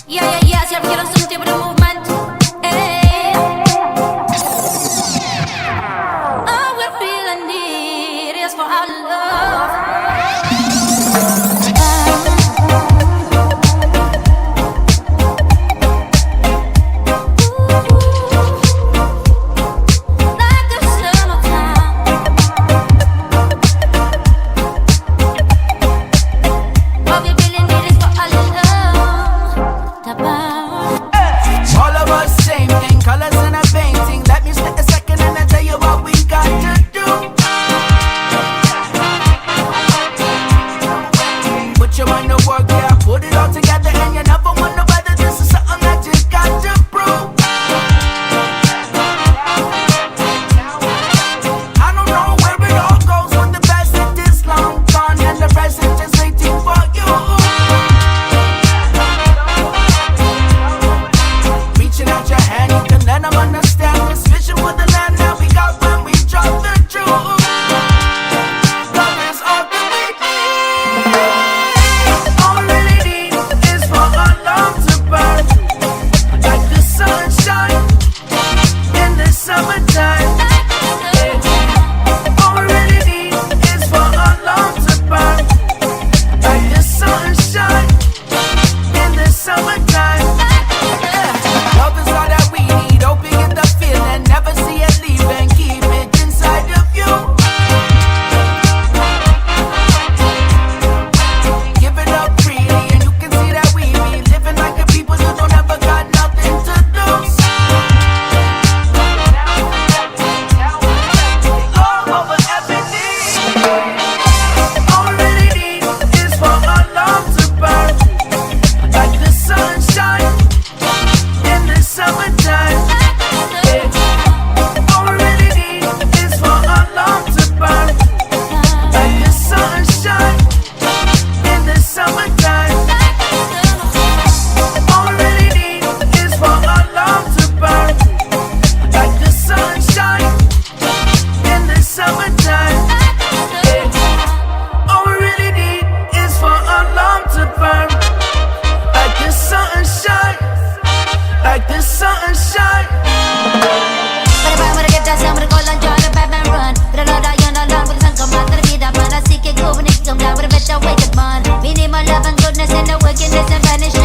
Yeah, yeah, yeah, siempre quiero un tipo de movement. All we really need is for our love. Like the summertime. All we really need is for our love to burn. All of us same thing, colors in a painting. Let me split a second and I tell you what we got to do. Put your mind to work, yeah, put it all together and you never wonder whether this is something that you got to prove. I don't know where it all goes when the best is long gone and the present is waiting for you. Reaching out your hand, you can let them understand this vision for the land that we got when we drop the truth. Love is all that we need. All we really need is for our love to burn like the sunshine in the summertime. All we really need is for our love to burn like the sunshine in the summertime. Love is all that we need. Hope you get the feeling. Never see it leave and keep it inside of you. Give it up freely and you can see that we be living like the people who don't ever got nothing to lose. All over everything. All we really need is for our love to burn like the sunshine in the summertime. All we really need is for our love to burn like the sunshine in the summertime. All we really need is for our love to burn like the sunshine in the summertime. All we really need is for our love to burn like the sunshine, like the sunshine. Para para que te siempre con la joy Batman run. Pero no da yo no learn with some come out of the vida. Para así que go when it come down with a better way to burn. We need more love and goodness and the wickedness and vanish.